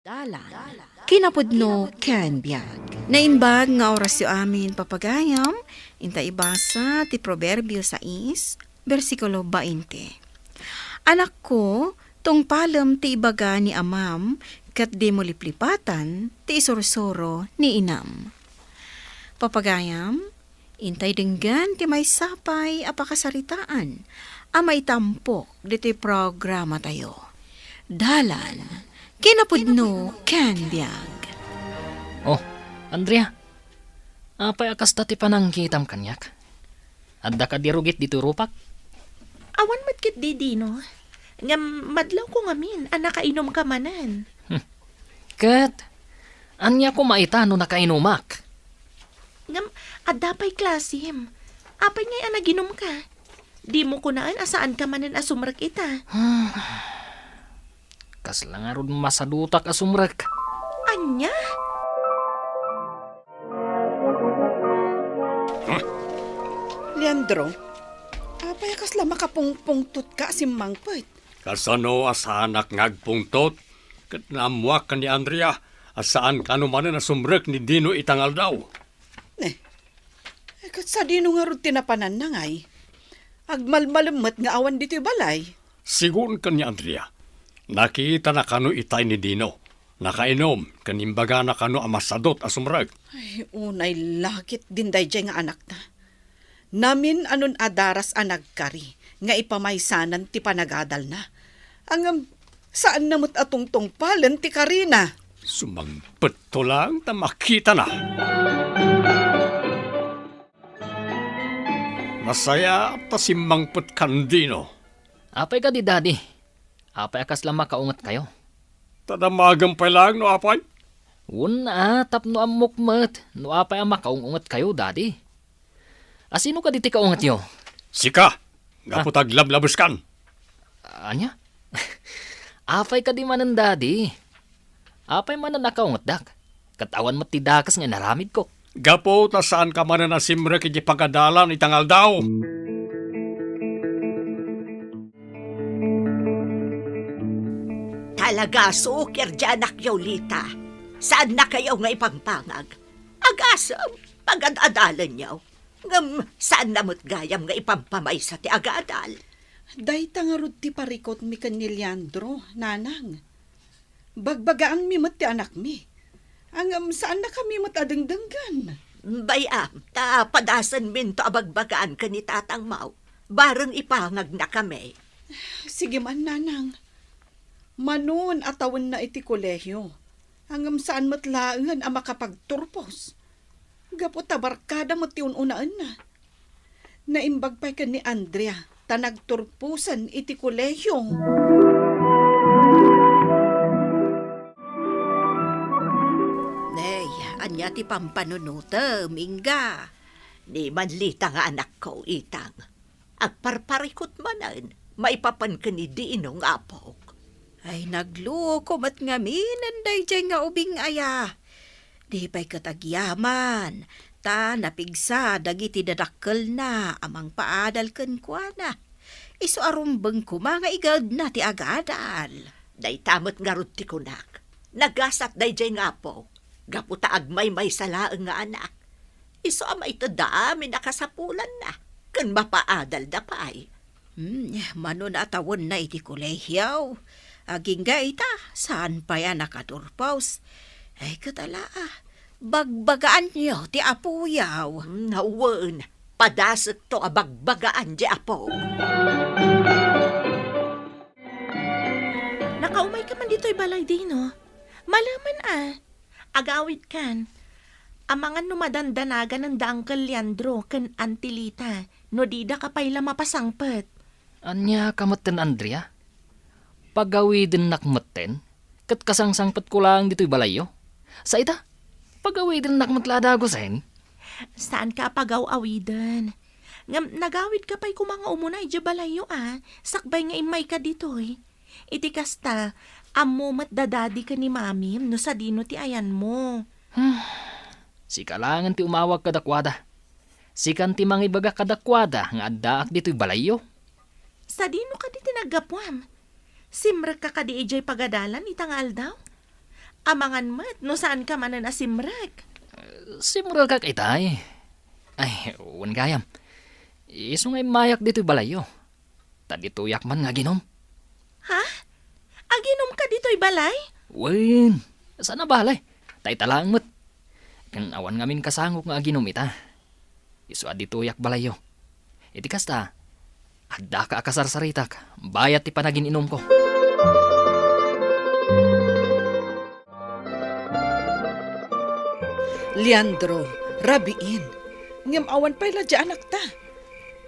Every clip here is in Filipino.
Dalan. Kinapudno ken biyag. Naimbag nga oras yu amin papagayam, inta ibasa ti Proverbio 6, versikulo 20. Anak ko, tong palem ti ibaga ni amam, kat di mo liplipatan, ti isursuro ni inam. Papagayam, intay denggan ti may sapay apakasaritaan, amay tampok dito'y programa tayo. Dalan. Kinapudno ken biyag. Oh, Andrea. Apay akas dati panangkitam kanyak. Adda ka dirugit dito rupak? Awan matkit di dino. Nga madlaw ko ngamin, nakainom ka manan. Kat, anya ko maita no nakainumak. Nga adapay klasim. Apay ngay naginom ka. Di mo kunaan asaan ka manan asumrak ita. Kas lang aron masadutak asumrek. Anya? Leandro, apay kasla makapungpungtot ka si Mangpet. Kasano asanak ngagpungtot, kat naamwak ka ni Andrea, asaan ka naman na sumrek ni Dino itangal daw. Kat sa dino nga rin tinapanan na ngay. Agmalmalamot nga awan dito'y balay. Sigun ka ni Andrea, nakita na kano itay ni Dino, nakainom, kanimbaga na kano amasadot asumrek. Ay, unay lakit din day nga anak na. Namin anon adaras anag kari, nga ipamaysanan ti panagadal na. Saan namot atong tungpalan ti karina? Sumangpet to lang, ta makita na. Masaya ta si Mangpet Kandino. Apay ka di daddy. Apay akas lang makaungat kayo. Tadamagang pa lang no apay. Wuna, tapno ang mukmat. No apay ang makaungat kayo, daddy. Asino ka diti kaungat yo? Sika, nga putag lablabos kan. Anya? Apay ka di manan, daddy. Apay manan nakaungat dak. Katawan mo ti dakas nga naramid ko. Gapo ta saan ka man na simre kiti pagadalan itangal daw. Talaga, sukir dyan Yolita. Saan na kayo nga ipampangag? Agasam, pag-adalan niyo. Saan namot gayam nga ipampamay sa ti agadal? Day tangarod ti parikot mi kan ni Leandro, nanang. Bagbagaan mi mat ti anak mi. Saan na kami mat adengdenggan? Bayam, ta padasan min to abagbagaan ka ni Tatang Mau. Barang ipangag na kami. Sige man, nanang. Manon atawan na iti kolehyo. Saan matlaangan ang makapagturpos. Gapo tabarkada mo ti ununaan na. Naimbag pa ka ni Andrea, tanagturpusan iti kolehyo. Nay, anya ti pampanunuta, Mingga. Ni manlita nga anak ko, Itang. Agparparikot manan, maipapan ka ni Dinong apok. Ay nagluko mat ngamin anday dyan nga ubing aya. Di pa'y katagyaman, ta napigsa dagiti dadakkel na amang paadal ken kuana. Isu arumbeng ko mga igad na ti agadal. Day tamot nga rod ti kunak. Nagasat day jay nga po. Gaputa agmay may salaang nga anak. Iso amay ito dami nakasapulan na. Kan mapaadal da pa'y. Manon atawon na iti kolehyaw. Aging ga ita, saan pa yan nakaturpaws? Ay katala bagbagaan niyo ti apuyaw. Nawan, padasok to abagbagaan di apo. Nakaumay ka man dito'y balay dino. Malaman agawid kan. Amangan numadandanagan ng Uncle Leandro kan Antilita. No dida ka pa'y lamapasangpet. Anya kamaten, Andrea? Pagawidin nakmaten? Kat kasangsangpat ko lang dito'y balayo? Sa ita? Pagawidin nakmatlada ko sen? Saan ka pagaw-awidan? Nagawid ka pa'y kumanga umunay di balayo Sakbay nga imay ka dito'y. Iti kasta, amo matdadadi ka ni mami no sa dino ti ayan mo. Si kalangan ti umawag kadakwada. Si kan ti mangibaga kadakwada nga addaak dito'y balayo. Sa dino ka di tinagapwam. Simrek ka kadi ijay pagadalan itangal daw. Amangan mat, no saan ka man na nasimrek. Simragak itay. Ay, uwan gayam. Iso ngay mayak dito'y balayo. Tadituyak man nga ginom. Ha? Aginom ka dito'y balay? Wen, sana balay. Tay talang mat. Kan awan ngamin kasangok nga ginom ita. Iso adituyak balayo. Iti kasta, adda ka akasarsaritak. Bayat ti panagin inom ko. Leandro, rabiin. Ngam awan pa'y ladya anak ta.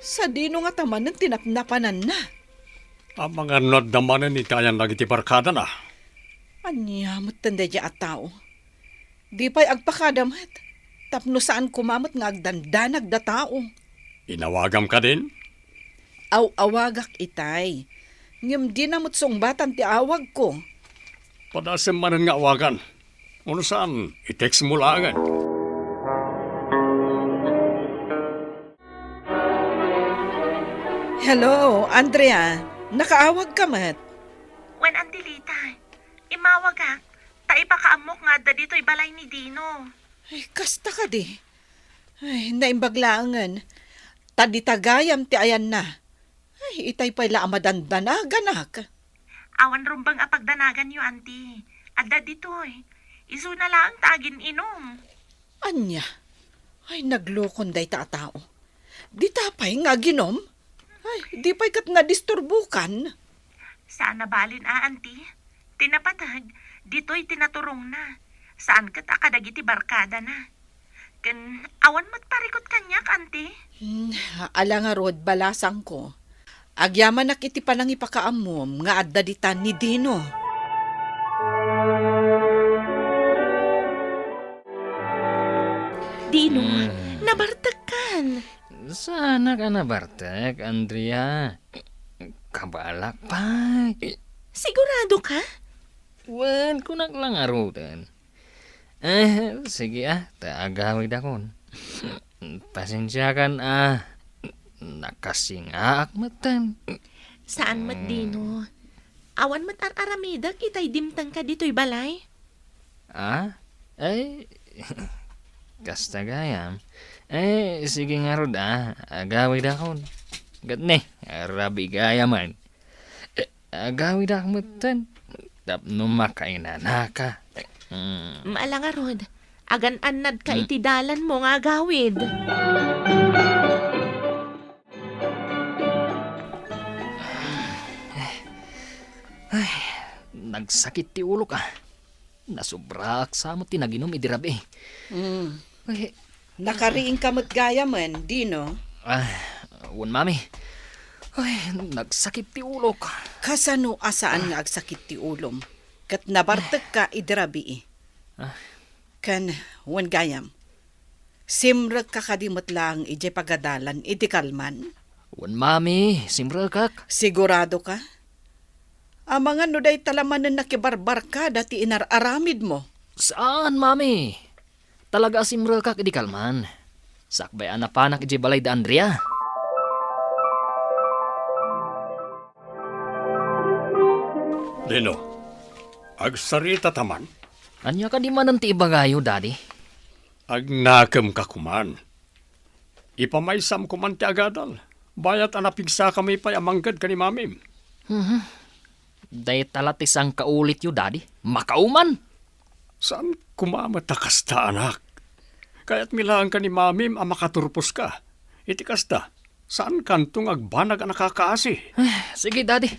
Sa dino nga taman ng tinapnapanan na. Ang mga nadamanan ni tayan lagi ti barkada na. Anya, matanda dya at tao. Di pa'y agpakadamat. Tapno saan kumamot nga agdandanag da tao. Inawagam ka din? Aw-awagak itay. Ngam di namot sungbatan ti awag ko. Padasem manan nga awagan. Ano saan? I-text mo langan. Hello, Andrea. Nakaawag ka mat. Wen Antilita, imawag ha. Taipakaamok nga da dito'y balay ni Dino. Ay, kasta ka di. Ay, naimbaglaangan. Taditagayam ti ayan na. Ay, itay pa'y laamadandanagan. Awan rumbang apagdanagan yu, Auntie. Adda dito'y. Isu na lang tagin inom. Anya? Ay, naglukon day ta tao. Di tapay nga ginom? Ay, di pa'y kat nadisturbukan. Saan nabalin Auntie? Tinapatag, dito'y tinaturong na. Saan kat akadagiti barkada na. Kan awan mat parikot kanyak, Auntie. Ala nga rod, balasang ko. Agyaman nak iti panang ipakaamom nga adda ditan ni Dino. Dino, nabartakan. Sana ka na, Bartek, Andrea. Kabalak pa. Sigurado ka? Wen, kunak lang arutan. Sige taagawid akon. Pasensya kan nakasingaak matan. Saan mat, Dino? Awan mat ar-aramida kita'y dimtang ka dito'y balay. Ay, kasta gayam. Sige nga rod agawid akon. Gatne, arabi gayaman. Agawid akon matan. Tapno makainan ka. Maala nga rod, agan-anad ka itidalan mo nga gawid. Nagsakit ti ulo ka. Nasubrak sa mo tinaginom idirabi. Ay, Nakariing kamot gayaman, Dino. wan mami. Ay, nagsakit ti ulo ka. Kasano asaan nga agsakit ti ulom? Kat nabartag ka idirabi. Kan, wan gayam. Simrag ka kadimot lang ije pagadalan iti kalman. Wan mami, simrakak. Sigurado ka? Ang mga nuday talamanan na kibarbar ka dati inararamid mo. Saan mami? Talaga simrakak idi kalman. Sakbay anapanak ije balay da Andrea. Dino, agsarita taman. Anya ka di man ti ibagayo, daddy? Agnakam ka kuman. Ipamaysam kuman ti agadal. Bayat anapigsa kami pa'y amanggad ka ni mamim. Day talatisang kaulit yu, daddy. Makauman! Saan kumamatakas ta, anak? Kaya't milaan ka ni mamim ang makaturpos ka. Iti kasta, saan kantong agbanag ang nakakaasi? Sige, daddy.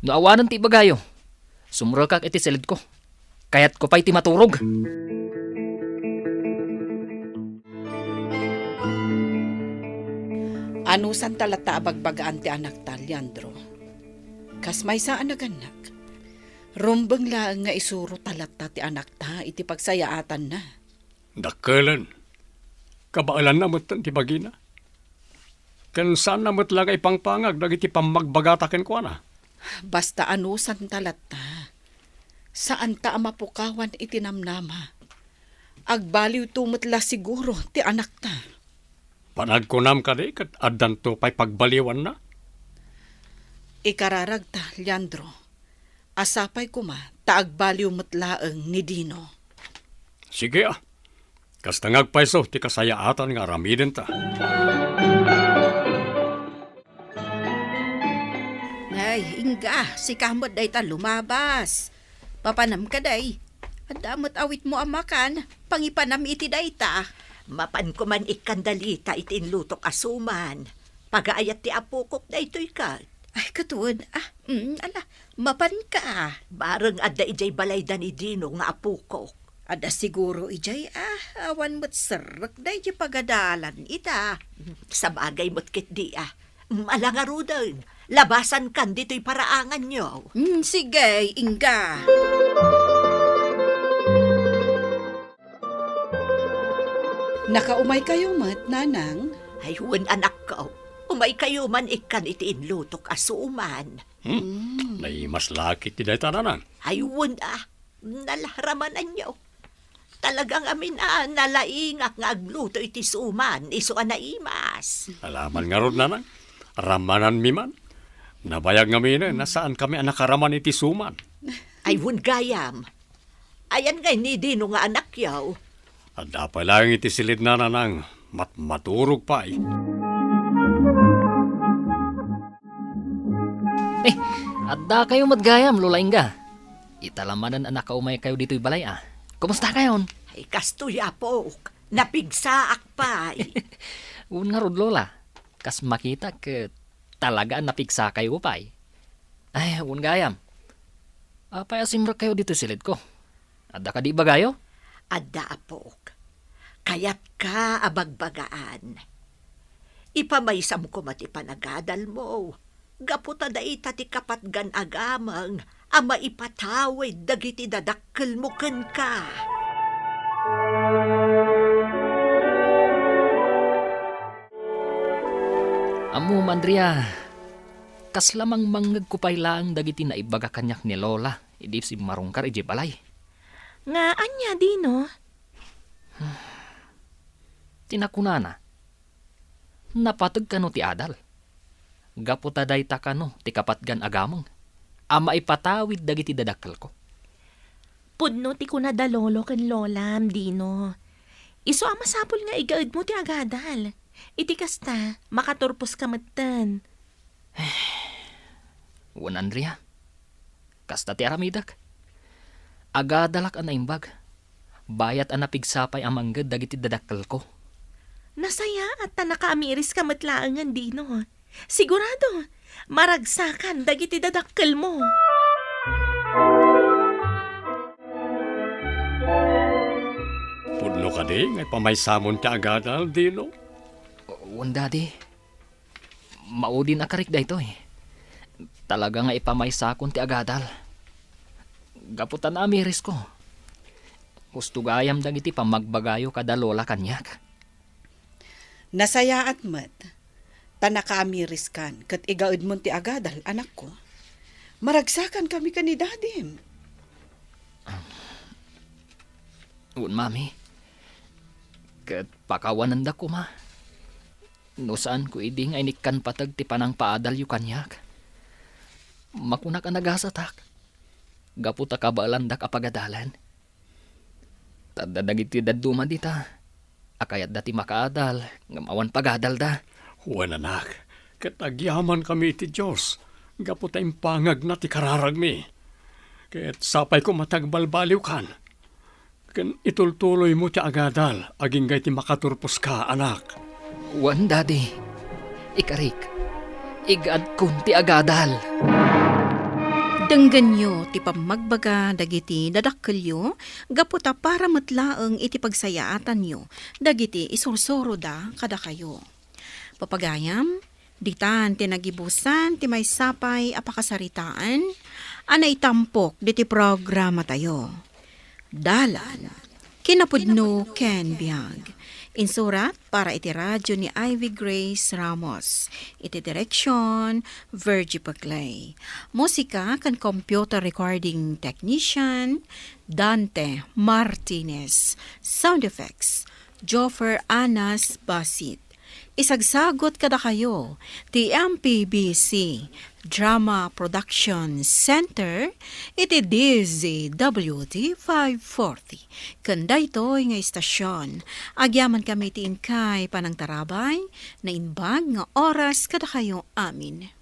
Naawanan ti ibagayo. Sumrakak iti silid ko. Kaya't ko pa'y ti maturog. Anusan talata abagbagaan ti anak ta, Leandro? Kas may saan naganak? Rumbang lang nga isuro talata ti anak ta iti pagsayaatan na. Dakalan. Kabaalan na mo't ti bagina. Kan saan na mo't lang ay pangpangag dagiti pamagbagataken ko na. Basta anusan talata. Saan ta amapukawan iti namnama? Agbaliw tumutla siguro ti anak ta. Panagkunam ka di, kat addan to pa'y pagbaliwan na. Ikararag ta, Leandro. Asapay kumat. Taagbaliw matlaang ni Dino. Sige Kasta ngagpaiso ti kasayaatan nga aramiden ta. Ay, Inga, si kamot day ta lumabas. Papanam ka day. At damot awit mo amakan, pangipanam iti day ta. Mapan ko man ikandalita itinlutok asuman. Pagaayat ti apukok na ito'y ka. Ay, katuod. Ala, mapan ka. Bareng adda ijay balayda ni Dino nga apukok. Ada siguro ijay, awan mo't sarak day di pagadalan ita. Sa bagay mo't kit di malangaro din. Labasan kan dito'y paraangan nyo. Sige, Inga. Nakaumay kayo mat, nanang? Ay huwan anak ko. Umay kayo man ikan itinlutok asuman. Nay mas lakit ti day tananan. Ay huwan nalahramanan nyo. Talagang amin nalaingak nga agluto iti suman, iso naimas. Alaman nga ron nanang. Ramanan mi man. Nabayag nga mina, nasaan kami anakaraman iti suman. Ay huwan gayam. Ayan ngay ni Dino nga anak yaw. At dapat lang iti silid na nanang maturog pa Adda kayo matgayam, Lola Inga. Italamanan anak kaumay kayo dito'y balay Kumusta kayon? Ay kastuya po, napigsaak pa. Un nga rod, Lola. Kas makita ke talaga napigsa kayo pa Ay, un gayam. Apay asimra kayo dito silid ko. Adda ka di ba gayo? Adda apok, kayat ka abagbagaan. Ipamaysam ko mati panagadal mo. Gaputa da ita ti kapatgan agamang, ama ipatawid dagiti dadakkel mo ken ka. Amo, Mandria. Kas lamang manggag kupay lang dagiti na ibaga kanyak ni Lola. Idi si marungkar iji balay. Nga anya, Dino? Tinakunana. Napatag kano ti adal. Gaputa day ta kano ti kapatgan agamang. Ama ipatawid dagiti dadakkel ko. Pudno ti kuna da lolo ken lolam, Dino. Iso ama sapol nga igaad mo ti agadal. Iti kasta, makaturpos ka matan. Wan, Andrea. Kasta ti aramidak. Agadalak ang naimbag. Bayat ang napigsapay ang manggad dagiti dadakkel ko. Nasaya at nakaamiris ka matlaangan, Dino. Sigurado, maragsakan dagiti dadakkel mo. Pudno ka di, ngay pamaysamon ti agadal, Dino. Wan, Daddy. Maudin akarik da ito Talaga nga ipamaysakon ti agadal. Gaputan na amiris ko. Gusto gayam dagiti pamagbagayo kada lola kanyak. Nasaya at mat. Tanakaamiris kan, kat igaud mo ti agadal, anak ko. Maragsakan kami ka ni dadim. Un, Mami. Kat pakawanan da ko, Ma. No saan ko iding ay nikan patag ti panang paadal yu kanyak. Makunak ang nagasatak. Gaputa ka baalandak apagadalan. Tadadag iti daduma dita. Akayat dati makaadal, ngamawan pagadal da. Huwan anak, katagyaman kami iti Diyos. Gaputa impangag na ti kararag mi. Ket sapay ko matagbalbaliw kan. Ken itultuloy mo ti agadal, aging gay ti makaturpos ka, anak. Wan, Daddy. Ikarik. Igad kunti agadal. Dengganyo ti pamagbaga dagiti dadakkelyo gaputa para matlaeng iti pagsayaatan yo dagiti isursuro da kada kayo. Papagayam, ditan ti nagibusan ti may sapay apakasaritaan anay tampok diti programa tayo. Dalan, kinapudno Ken Biag. Insurat para iti radyo ni Ivy Grace Ramos. Iti direksyon, Virgie Paclay. Musika kan computer recording technician, Dante Martinez. Sound effects, Joffer Anas Basit. Isagsagot kada kayo, ti MPBC Drama Production Center, iti DZWD 540. Kanda ito'y nga istasyon. Agyaman kami ti inkay panang tarabay, na inbag nga oras kada kayo amin.